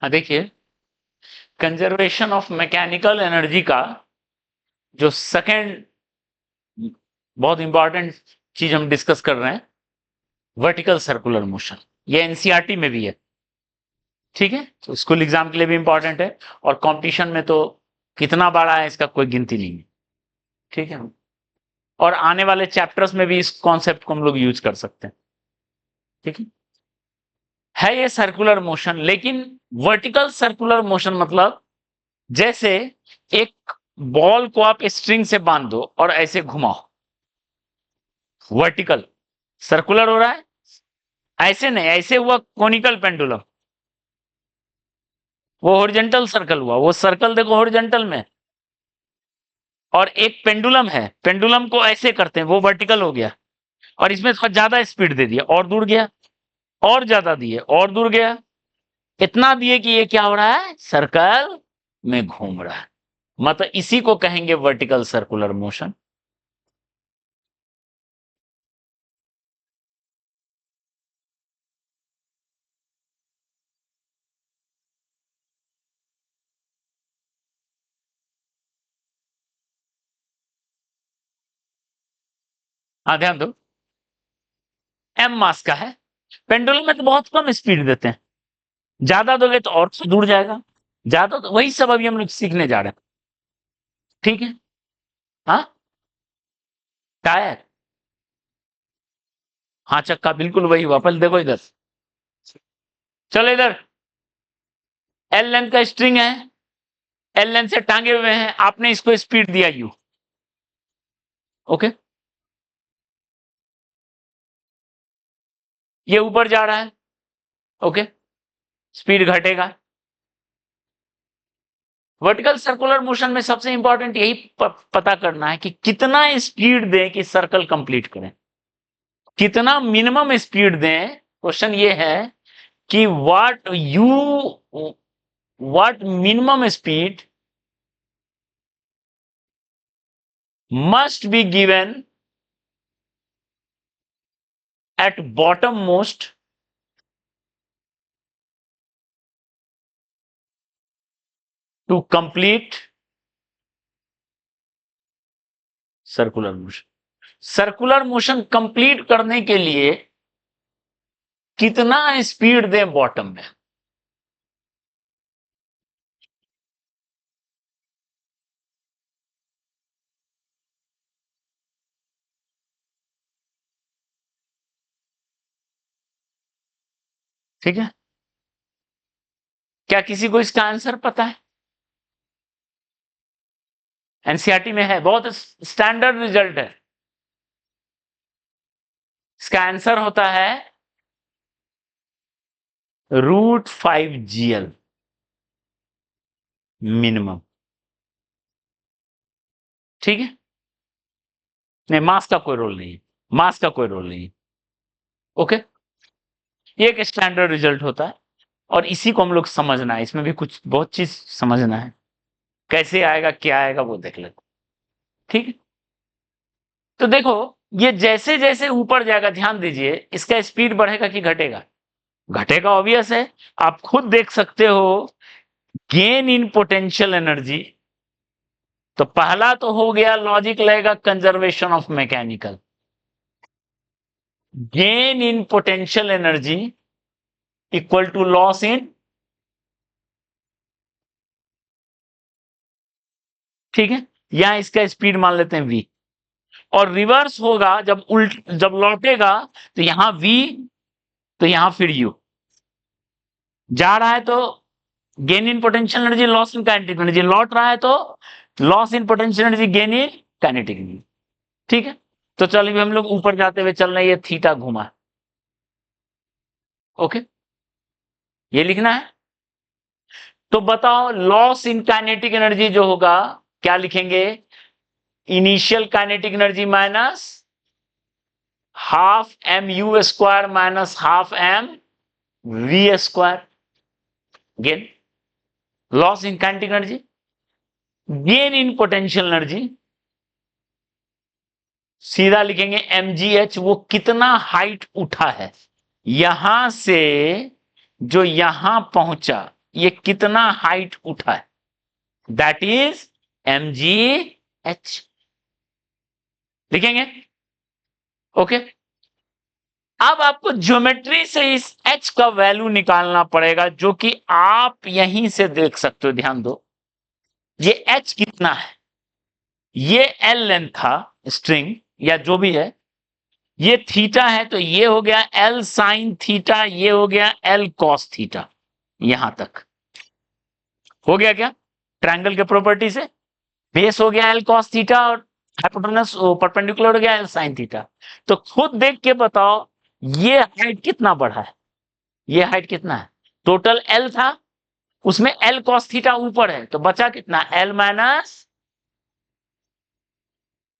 हाँ देखिए, conservation of mechanical energy का जो सेकेंड बहुत इंपॉर्टेंट चीज हम डिस्कस कर रहे हैं, वर्टिकल सर्कुलर मोशन। ये एनसीईआरटी में भी है, ठीक है। तो स्कूल एग्जाम के लिए भी इंपॉर्टेंट है और कंपटीशन में तो कितना बड़ा है इसका कोई गिनती नहीं है, ठीक है। और आने वाले चैप्टर्स में भी इस कॉन्सेप्ट को हम लोग यूज कर सकते हैं, ठीक है ये सर्कुलर मोशन। लेकिन वर्टिकल सर्कुलर मोशन मतलब जैसे एक बॉल को आप स्ट्रिंग से बांध दो और ऐसे घुमाओ, वर्टिकल सर्कुलर हो रहा है। ऐसे नहीं, ऐसे हुआ कोनिकल पेंडुलम, वो हॉरिजॉन्टल सर्कल हुआ। वो सर्कल देखो हॉरिजॉन्टल में, और एक पेंडुलम है, पेंडुलम को ऐसे करते हैं, वो वर्टिकल हो गया। और इसमें थोड़ा ज्यादा स्पीड दे दिया और दूर गया, और ज्यादा दिए और दूर गया, इतना दिए कि ये क्या हो रहा है, सर्कल में घूम रहा है। मतलब इसी को कहेंगे वर्टिकल सर्कुलर मोशन। हाँ ध्यान दो, एम मास का है। पेंडुलम में तो बहुत कम स्पीड देते हैं, ज्यादा दोगे तो और दूर जाएगा, ज्यादा तो वही सब अभी हम लोग सीखने जा रहे हैं, ठीक है। हाँ, टायर, हाँ चक्का, बिल्कुल वही हुआ। पहले देखो इधर, चलो इधर, एल लेंथ का स्ट्रिंग है, एल लेंथ से टांगे हुए हैं, आपने इसको स्पीड दिया यू, ओके। ये ऊपर जा रहा है, ओके, स्पीड घटेगा। वर्टिकल सर्कुलर मोशन में सबसे इंपॉर्टेंट यही पता करना है कि कितना स्पीड दें कि सर्कल कंप्लीट करें, कितना मिनिमम स्पीड दें। क्वेश्चन ये है कि what minimum speed must be given at bottom most to complete circular motion. Circular motion complete करने के लिए कितना स्पीड दें बॉटम में, ठीक है। क्या किसी को इसका आंसर पता है? एनसीईआरटी में है, बहुत स्टैंडर्ड रिजल्ट है। इसका आंसर होता है √5 GL मिनिमम, ठीक है। नहीं, मास का कोई रोल नहीं है, मास का कोई रोल नहीं है, ओके। ये एक स्टैंडर्ड रिजल्ट होता है और इसी को हम लोग समझना है। इसमें भी कुछ बहुत चीज समझना है, कैसे आएगा क्या आएगा वो देख लेते, ठीक है। तो देखो, ये जैसे जैसे ऊपर जाएगा, ध्यान दीजिए, इसका स्पीड बढ़ेगा कि घटेगा? घटेगा, ऑब्वियस है। आप खुद देख सकते हो, गेन इन पोटेंशियल एनर्जी। तो पहला तो हो गया, लॉजिक लगेगा conservation of mechanical, gain in potential energy equal to loss in, ठीक है। यहां इसका स्पीड मान लेते हैं v, और रिवर्स होगा जब जब लौटेगा, तो यहां v, तो यहां फिर u। जा रहा है तो gain in potential energy, loss in kinetic energy, लौट रहा है तो loss in potential energy, gain in kinetic energy, ठीक है। तो चलिए हम लोग ऊपर जाते हुए चल रहे हैं, ये थीटा घुमा, ओके, ये लिखना है। तो बताओ, लॉस इन काइनेटिक एनर्जी जो होगा, क्या लिखेंगे? Initial kinetic energy minus half mu² minus half mv², gain, loss in kinetic energy, gain in potential energy, सीधा लिखेंगे mgh, वो कितना हाइट उठा है, यहां से जो यहां पहुंचा, ये कितना हाइट उठा है, दैट इज mgh। लिखेंगे ओके। अब आपको ज्योमेट्री से इस h का वैल्यू निकालना पड़ेगा, जो कि आप यहीं से देख सकते हो। ध्यान दो, ये h कितना है, ये l लेंथ था स्ट्रिंग या जो भी है, ये थीटा है, तो ये हो गया l साइन थीटा, ये हो गया l कॉस थीटा। यहां तक हो गया क्या, ट्रायंगल के प्रॉपर्टी से बेस हो गया l कॉस थीटा और हाइपोटेनस परपेंडिकुलर हो गया l साइन थीटा। तो खुद देख के बताओ ये हाइट कितना बढ़ा है, ये हाइट कितना है, टोटल l था, उसमें l कॉस थीटा ऊपर है, तो बचा कितना, l माइनस,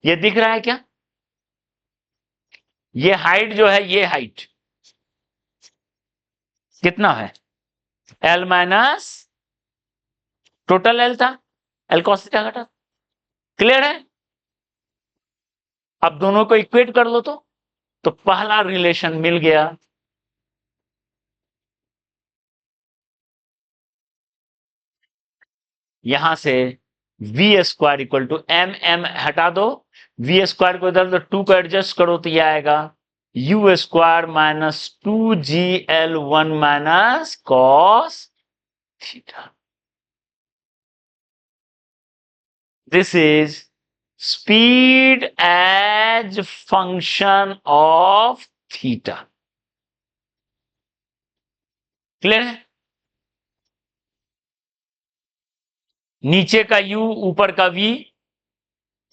ये दिख रहा है क्या, ये हाइट जो है, ये हाइट कितना है, l माइनस टोटल l था, l कॉस थीटा घटा। क्लियर है। अब दोनों को इक्वेट कर लो तो पहला रिलेशन मिल गया। यहां से v square equal to m, m हटा दो, वी स्क्वायर को इधर 2 को एडजस्ट करो तो यह आएगा u square minus 2gl1 minus cos theta. This is speed as function of theta. Clear है। नीचे का u ऊपर का v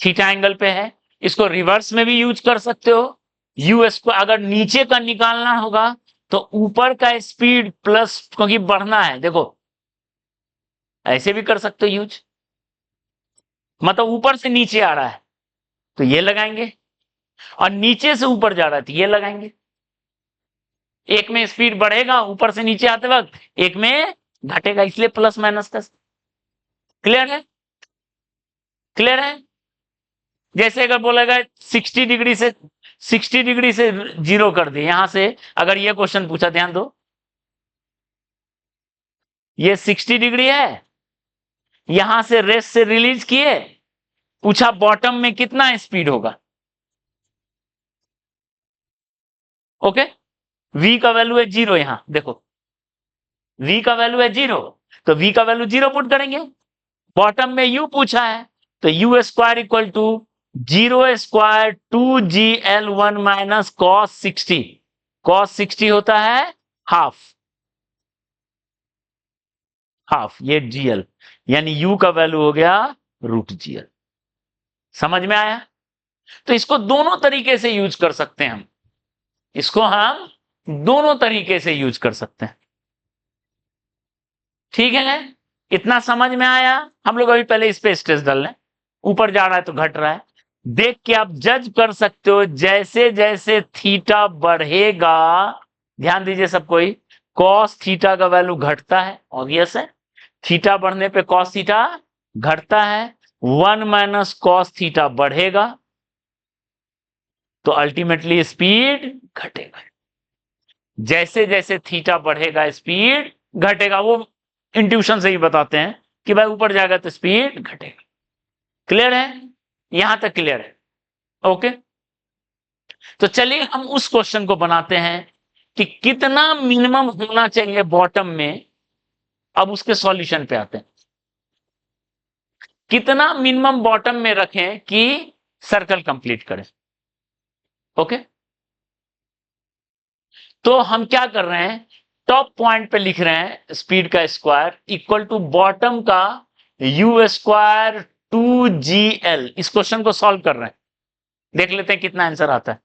थीटा एंगल पे है, इसको रिवर्स में भी यूज कर सकते हो। यू स्क्वायर अगर नीचे का निकालना होगा तो ऊपर का स्पीड प्लस, क्योंकि बढ़ना है, देखो ऐसे भी कर सकते हो यूज, मतलब ऊपर से नीचे आ रहा है तो ये लगाएंगे, और नीचे से ऊपर जा रहा है तो ये लगाएंगे। एक में स्पीड बढ़ेगा ऊपर से नीचे आते वक्त, एक में घटेगा, इसलिए प्लस माइनस का। क्लियर है, क्लियर है। जैसे अगर बोलेगा 60 डिग्री से जीरो कर दे, यहां से अगर ये क्वेश्चन पूछा, ध्यान दो, ये 60 डिग्री है, यहां से रेस से रिलीज किए, पूछा बॉटम में कितना स्पीड होगा। ओके, v का वैल्यू है 0, यहां देखो v का वैल्यू है 0, तो v का वैल्यू 0 पुट करेंगे। बॉटम में u पूछा है, तो u square equal to 0 square 2gl1 minus cos 60, cos 60 होता है हाफ, हाफ ये gl, यानी u का वैल्यू हो गया √gl। समझ में आया। तो इसको दोनों तरीके से यूज कर सकते हैं हम, इसको हम दोनों तरीके से यूज कर सकते हैं। ठीक है, इतना समझ में आया। हम लोग अभी पहले इस पे स्ट्रेस डाल लें, ऊपर जा रहा है तो घट रहा है, देख के आप जज कर सकते हो। जैसे जैसे थीटा बढ़ेगा, ध्यान दीजिए सब कोई, कॉस थीटा का वैल्यू घटता है, ऑब्वियस है, थीटा बढ़ने पे कॉस थीटा घटता है, 1 माइनस कॉस थीटा बढ़ेगा तो अल्टीमेटली स्पीड घटेगा। जैसे जैसे थीटा बढ़ेगा स्पीड घटेगा, वो इंट्यूशन से ही बताते हैं कि भाई ऊपर जाएगा तो स्पीड घटेगा। क्लियर है, यहां तक क्लियर है। ओके, तो चलिए हम उस क्वेश्चन को बनाते हैं कि कितना मिनिमम होना चाहिए बॉटम में। अब उसके सॉल्यूशन पे आते हैं, कितना मिनिमम बॉटम में रखें कि सर्कल कंप्लीट करें। ओके, तो हम क्या कर रहे हैं, टॉप पॉइंट पे लिख रहे हैं स्पीड का स्क्वायर इक्वल टू बॉटम का यू स्क्वायर 2gl। इस क्वेश्चन को सॉल्व कर रहे हैं, देख लेते हैं कितना आंसर आता है।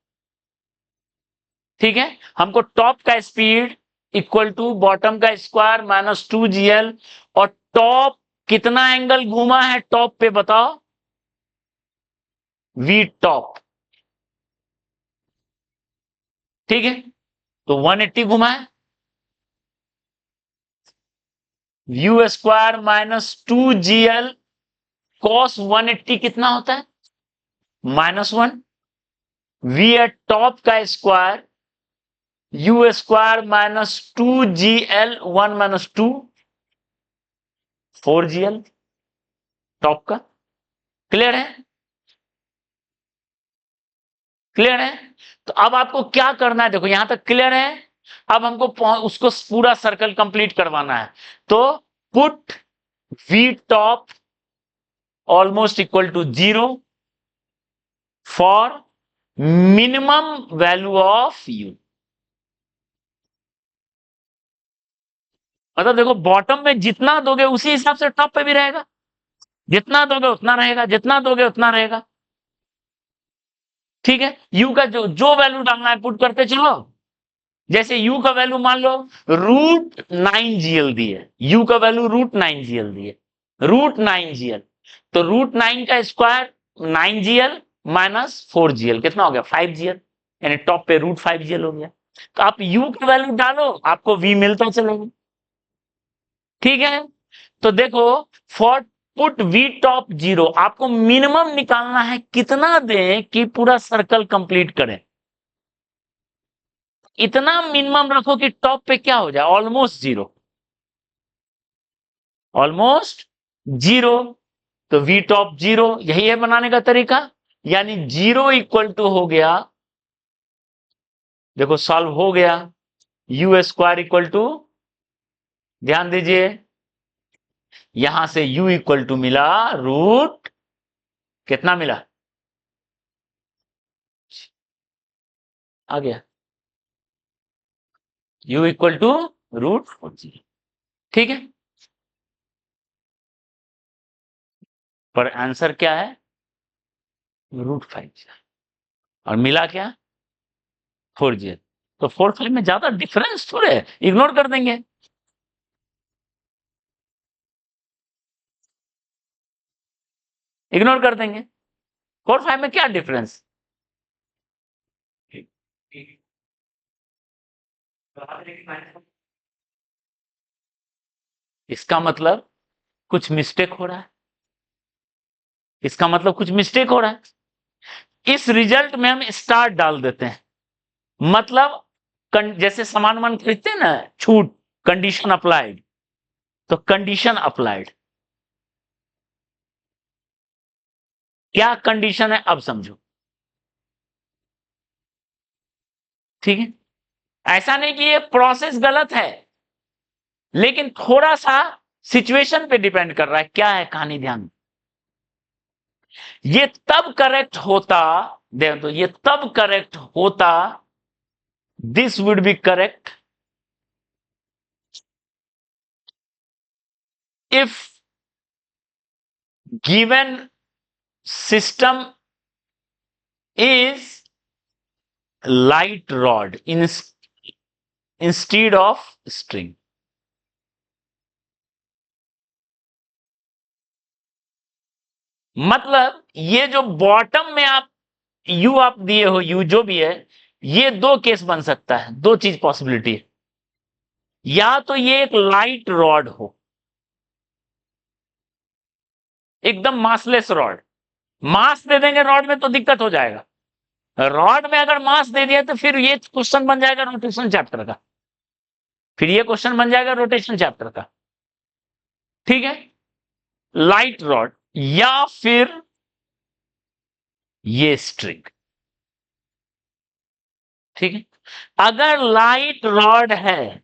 ठीक है, हमको टॉप का स्पीड इक्वल टू बॉटम का स्क्वायर माइनस 2gl, और टॉप कितना एंगल घूमा है टॉप पे बताओ, v टॉप। ठीक है, तो 180 घुमा है, you square minus 2gl cos 180 कितना होता है, -1, v एट टॉप का square you square minus 2gl 1 minus 2, 4Gl top का। क्लियर है? क्लियर है? तो अब आपको क्या करना है, देखो यहां तक क्लियर है। अब हमको उसको पूरा सर्कल कंप्लीट करवाना है। तो put we top almost equal to 0 for minimum value of u. मतलब देखो बॉटम में जितना दोगे उसी हिसाब से टॉप पे भी रहेगा, जितना दोगे उतना रहेगा, जितना दोगे उतना रहेगा। ठीक है, यू का जो जो वैल्यू डालना है पुट करते चलो। जैसे यू का वैल्यू मान लो √9GL दी है, यू का वैल्यू √9GL दी है, √9GL। तो √9 का स्क्वायर 9GL माइनस 4GL कितना हो गया 5GL, यानी टॉप पे √5GL हो गया। तो आप यू का वैल्यू डालो, आपको वी मिलता चलेगा। ठीक है, तो देखो फॉर पुट वी टॉप 0, आपको मिनिमम निकालना है कितना दें कि पूरा सर्कल कंप्लीट करें। इतना मिनिमम रखो कि टॉप पे क्या हो जाए, ऑलमोस्ट 0, ऑलमोस्ट 0। तो वी टॉप 0 यही है बनाने का तरीका, यानी 0 इक्वल टू हो गया, देखो सॉल्व हो गया, यू स्क्वायर इक्वल टू, ध्यान दीजिए यहां से u इक्वल टू मिला रूट, कितना मिला, आ गया u इक्वल टू √4। ठीक है, पर आंसर क्या है √5 और मिला क्या 4G। तो 4/5 में ज्यादा डिफरेंस थोड़े है, इग्नोर कर देंगे। इग्नोर कर देंगे, 4/5 में क्या डिफरेंस। इसका मतलब कुछ मिस्टेक हो रहा है, इसका मतलब कुछ मिस्टेक हो रहा है। इस रिजल्ट में हम स्टार डाल देते हैं, मतलब जैसे सामान वामान खरीदते हैं ना, छूट, कंडीशन अप्लाइड, तो कंडीशन अप्लाइड, क्या कंडीशन है अब समझो। ठीक है, ऐसा नहीं कि ये प्रोसेस गलत है, लेकिन थोड़ा सा सिचुएशन पे डिपेंड कर रहा है, क्या है कहानी ध्यान। ये तब करेक्ट होता, देखो तो ये तब करेक्ट होता, this would be correct if given system is light rod instead of string. मतलब ये जो बॉटम में आप यू आप दिए हो, यू जो भी है, ये दो केस बन सकता है, दो चीज पॉसिबिलिटी है। या तो ये एक लाइट रॉड हो, एकदम मासलेस रॉड, मास दे देंगे रॉड में तो दिक्कत हो जाएगा। रॉड में अगर मास दे दिया तो फिर ये क्वेश्चन बन जाएगा रोटेशन चैप्टर का, फिर ये क्वेश्चन बन जाएगा रोटेशन चैप्टर का। ठीक है, लाइट रॉड या फिर ये स्ट्रिंग। ठीक है, अगर लाइट रॉड है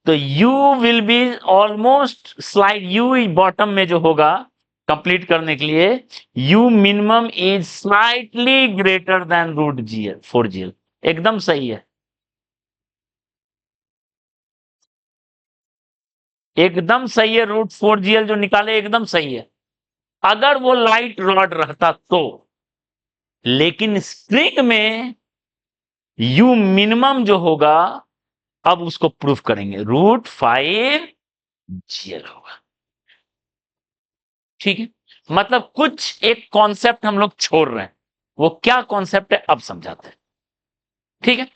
तो you will be almost slide, you bottom में जो होगा कंप्लीट करने के लिए, you minimum is slightly greater than √GL 4GL। एकदम सही है, एकदम सही है, √4GL जो निकाले एकदम सही है, अगर वो लाइट रॉड रहता तो। लेकिन स्ट्रिंग में यू मिनिमम जो होगा, अब उसको प्रूफ करेंगे, √5GL होगा। ठीक है, मतलब कुछ एक कॉन्सेप्ट हम लोग छोड़ रहे हैं, वो क्या कॉन्सेप्ट है अब समझाते हैं। ठीक है,